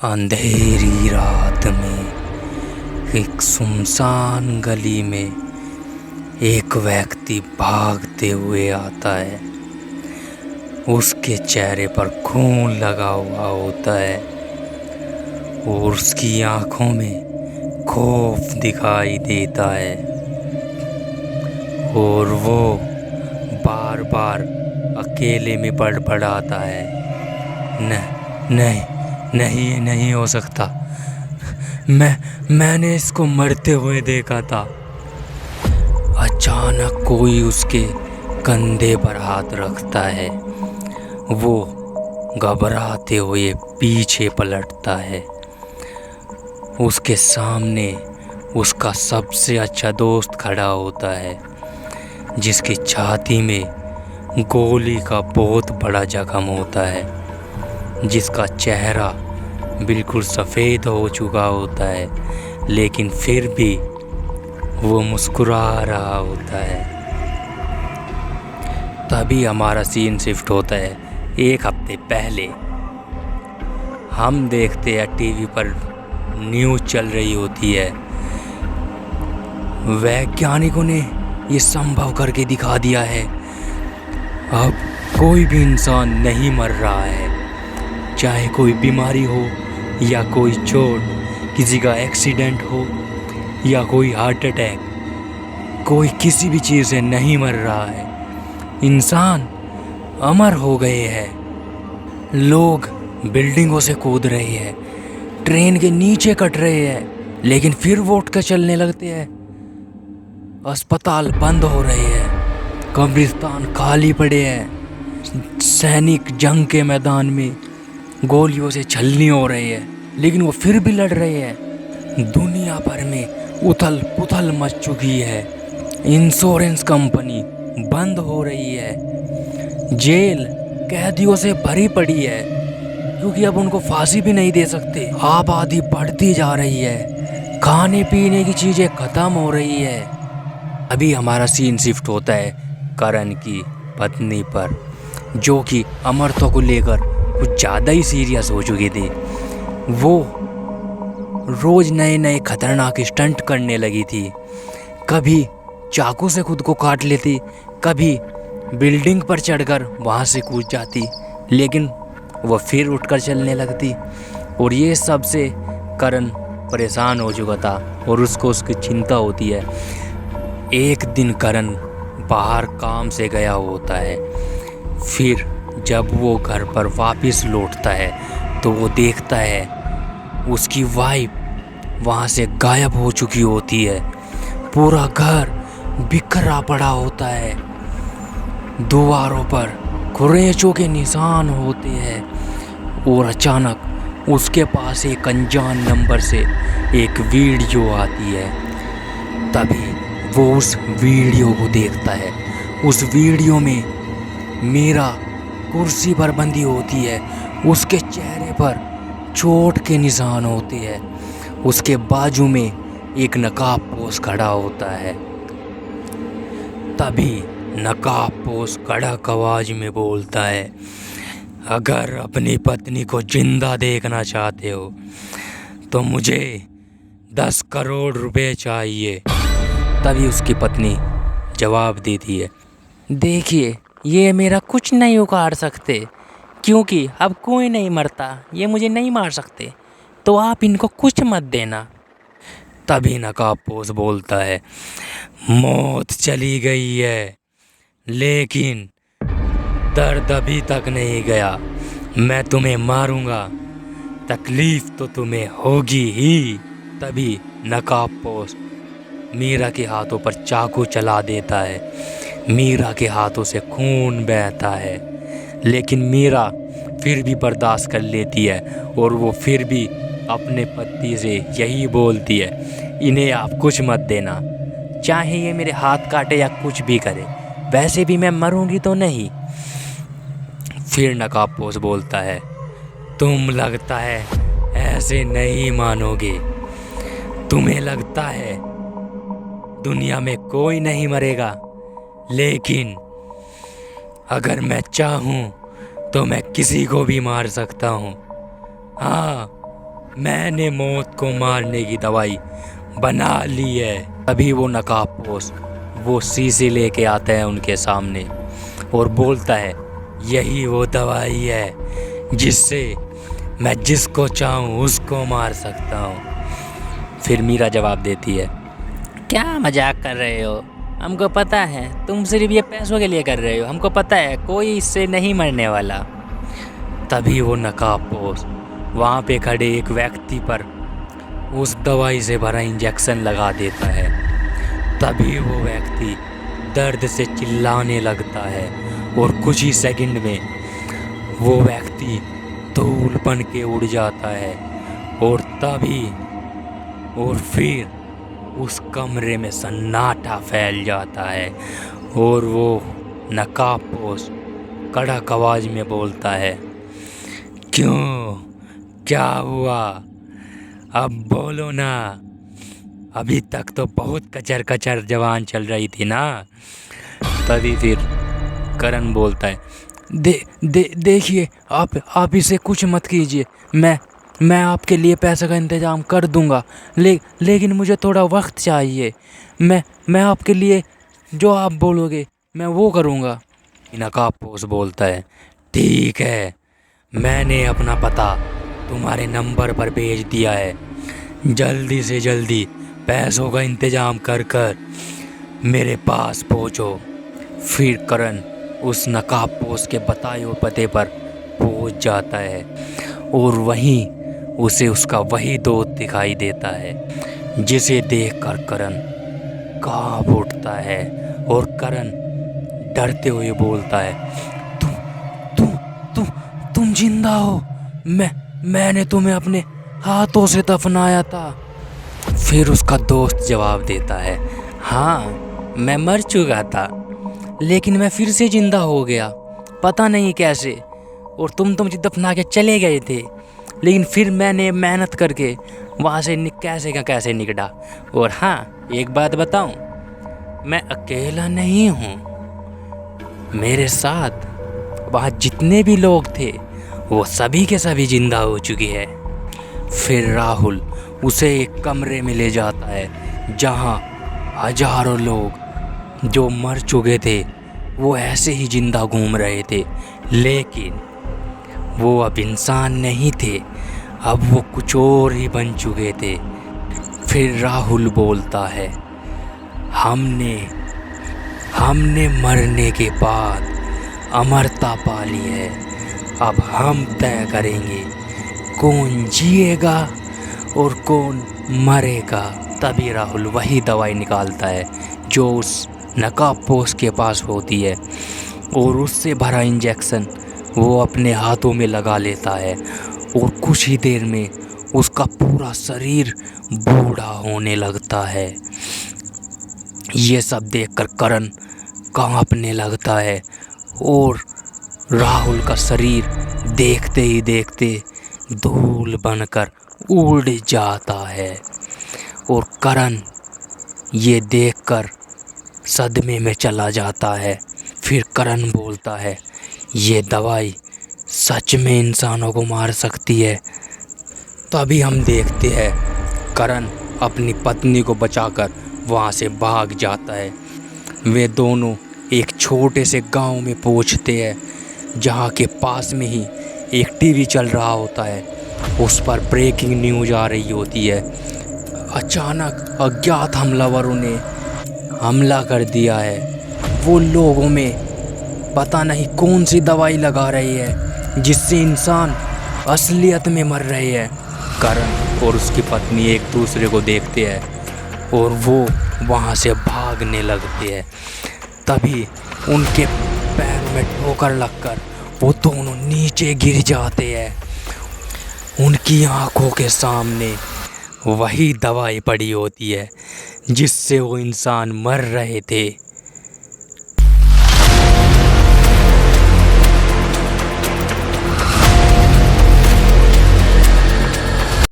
अंधेरी रात में एक सुनसान गली में एक व्यक्ति भागते हुए आता है। उसके चेहरे पर खून लगा हुआ होता है और उसकी आंखों में खौफ दिखाई देता है और वो बार बार अकेले में बड़बड़ाता है, नहीं नहीं, ये नहीं हो सकता। मैंने इसको मरते हुए देखा था। अचानक कोई उसके कंधे पर हाथ रखता है। वो घबराते हुए पीछे पलटता है। उसके सामने उसका सबसे अच्छा दोस्त खड़ा होता है, जिसकी छाती में गोली का बहुत बड़ा जख्म होता है, जिसका चेहरा बिल्कुल सफ़ेद हो चुका होता है, लेकिन फिर भी वो मुस्कुरा रहा होता है। तभी हमारा सीन शिफ्ट होता है एक हफ्ते पहले। हम देखते हैं टीवी पर न्यूज़ चल रही होती है। वैज्ञानिकों ने ये संभव करके दिखा दिया है, अब कोई भी इंसान नहीं मर रहा है, चाहे कोई बीमारी हो या कोई चोट, किसी का एक्सीडेंट हो या कोई हार्ट अटैक, कोई किसी भी चीज़ से नहीं मर रहा है। इंसान अमर हो गए हैं। लोग बिल्डिंगों से कूद रहे हैं, ट्रेन के नीचे कट रहे हैं, लेकिन फिर वो उठ कर चलने लगते हैं। अस्पताल बंद हो रहे हैं, कब्रिस्तान खाली पड़े हैं, सैनिक जंग के मैदान में गोलियों से छलनी हो रही है, लेकिन वो फिर भी लड़ रहे हैं। दुनिया भर में उथल पुथल मच चुकी है। इंश्योरेंस कंपनी बंद हो रही है। जेल कैदियों से भरी पड़ी है, क्योंकि अब उनको फांसी भी नहीं दे सकते। आबादी बढ़ती जा रही है, खाने पीने की चीज़ें ख़त्म हो रही है। अभी हमारा सीन शिफ्ट होता है करण की पत्नी पर, जो कि अमरता को लेकर कुछ ज़्यादा ही सीरियस हो चुकी थी। वो रोज़ नए नए खतरनाक स्टंट करने लगी थी। कभी चाकू से खुद को काट लेती, कभी बिल्डिंग पर चढ़कर वहाँ से कूद जाती, लेकिन वह फिर उठकर चलने लगती। और ये सब से करण परेशान हो चुका था और उसको उसकी चिंता होती है। एक दिन करण बाहर काम से गया होता है। फिर जब वो घर पर वापस लौटता है तो वो देखता है उसकी वाइफ वहाँ से गायब हो चुकी होती है। पूरा घर बिखरा पड़ा होता है, दीवारों पर खुरेचों के निशान होते हैं और अचानक उसके पास एक अनजान नंबर से एक वीडियो आती है। तभी वो उस वीडियो को देखता है। उस वीडियो में मीरा कुर्सी पर बंधी होती है, उसके चेहरे पर चोट के निशान होते हैं। उसके बाजू में एक नकाबपोश खड़ा होता है। तभी नकाबपोश कड़क आवाज में बोलता है, अगर अपनी पत्नी को जिंदा देखना चाहते हो तो मुझे 10 करोड़ रुपए चाहिए। तभी उसकी पत्नी जवाब देती है, देखिए ये मेरा कुछ नहीं उखाड़ सकते, क्योंकि अब कोई नहीं मरता, ये मुझे नहीं मार सकते, तो आप इनको कुछ मत देना। तभी नकाबपोश बोलता है, मौत चली गई है, लेकिन दर्द अभी तक नहीं गया। मैं तुम्हें मारूंगा, तकलीफ तो तुम्हें होगी ही। तभी नकाबपोश मीरा के हाथों पर चाकू चला देता है। मीरा के हाथों से खून बहता है, लेकिन मीरा फिर भी बर्दाश्त कर लेती है और वो फिर भी अपने पति से यही बोलती है, इन्हें आप कुछ मत देना, चाहे ये मेरे हाथ काटे या कुछ भी करे, वैसे भी मैं मरूंगी तो नहीं। फिर नकाबपोश बोलता है, तुम लगता है ऐसे नहीं मानोगे। तुम्हें लगता है दुनिया में कोई नहीं मरेगा, लेकिन अगर मैं चाहूँ तो मैं किसी को भी मार सकता हूँ। हाँ, मैंने मौत को मारने की दवाई बना ली है। तभी वो नकाबपोश वो शीशी लेके आता है उनके सामने और बोलता है, यही वो दवाई है जिससे मैं जिसको चाहूँ उसको मार सकता हूँ। फिर मीरा जवाब देती है, क्या मजाक कर रहे हो? हमको पता है तुम सिर्फ ये पैसों के लिए कर रहे हो। हमको पता है कोई इससे नहीं मरने वाला। तभी वो नकाबपोश वहाँ पे खड़े एक व्यक्ति पर उस दवाई से भरा इंजेक्शन लगा देता है। तभी वो व्यक्ति दर्द से चिल्लाने लगता है और कुछ ही सेकंड में वो व्यक्ति धूल बन के उड़ जाता है। और तभी और फिर उस कमरे में सन्नाटा फैल जाता है और वो नकाबपोश कड़क आवाज में बोलता है, क्यों, क्या हुआ? अब बोलो ना। अभी तक तो बहुत कचर कचर जवान चल रही थी ना। तभी फिर करण बोलता है, देखिए आप इसे कुछ मत कीजिए। मैं आपके लिए पैसे का इंतज़ाम कर दूंगा, लेकिन मुझे थोड़ा वक्त चाहिए। मैं आपके लिए जो आप बोलोगे मैं वो करूंगा। नकाबपोश बोलता है, ठीक है, मैंने अपना पता तुम्हारे नंबर पर भेज दिया है। जल्दी से जल्दी पैसों का इंतज़ाम कर मेरे पास पहुंचो। फिर करण उस नकाबपोश के बताए हुए पते पर पहुंच जाता है और वहीं उसे उसका वही दोस्त दिखाई देता है, जिसे देखकर करण कांप उठता है और करण डरते हुए बोलता है, तुम जिंदा हो? मैंने तुम्हें अपने हाथों से दफनाया था। फिर उसका दोस्त जवाब देता है, हाँ मैं मर चुका था, लेकिन मैं फिर से जिंदा हो गया, पता नहीं कैसे। और तुम तो मुझे दफना के चले गए थे, लेकिन फिर मैंने मेहनत करके वहाँ से कैसे का कैसे निकला। और हाँ, एक बात बताऊँ, मैं अकेला नहीं हूँ, मेरे साथ वहाँ जितने भी लोग थे वो सभी के सभी जिंदा हो चुके हैं। फिर राहुल उसे एक कमरे में ले जाता है जहाँ हजारों लोग जो मर चुके थे वो ऐसे ही जिंदा घूम रहे थे, लेकिन वो अब इंसान नहीं थे, अब वो कुछ और ही बन चुके थे। फिर राहुल बोलता है, हमने मरने के बाद अमरता पा ली है, अब हम तय करेंगे कौन जिएगा और कौन मरेगा। तभी राहुल वही दवाई निकालता है जो उस नकाबपोश के पास होती है और उससे भरा इंजेक्शन वो अपने हाथों में लगा लेता है और कुछ ही देर में उसका पूरा शरीर बूढ़ा होने लगता है। ये सब देखकर करण कांपने लगता है और राहुल का शरीर देखते ही देखते धूल बनकर उड़ जाता है और करण ये देखकर सदमे में चला जाता है। फिर करण बोलता है, ये दवाई सच में इंसानों को मार सकती है। तभी हम देखते हैं करण अपनी पत्नी को बचाकर वहाँ से भाग जाता है। वे दोनों एक छोटे से गांव में पहुँचते हैं जहाँ के पास में ही एक टीवी चल रहा होता है। उस पर ब्रेकिंग न्यूज आ रही होती है। अचानक अज्ञात हमलावरों ने हमला कर दिया है। वो लोगों में पता नहीं कौन सी दवाई लगा रही है जिससे इंसान असलियत में मर रहे हैं। करण और उसकी पत्नी एक दूसरे को देखते हैं और वो वहाँ से भागने लगते हैं। तभी उनके पैर में ठोकर लगकर वो दोनों नीचे गिर जाते हैं। उनकी आंखों के सामने वही दवाई पड़ी होती है जिससे वो इंसान मर रहे थे।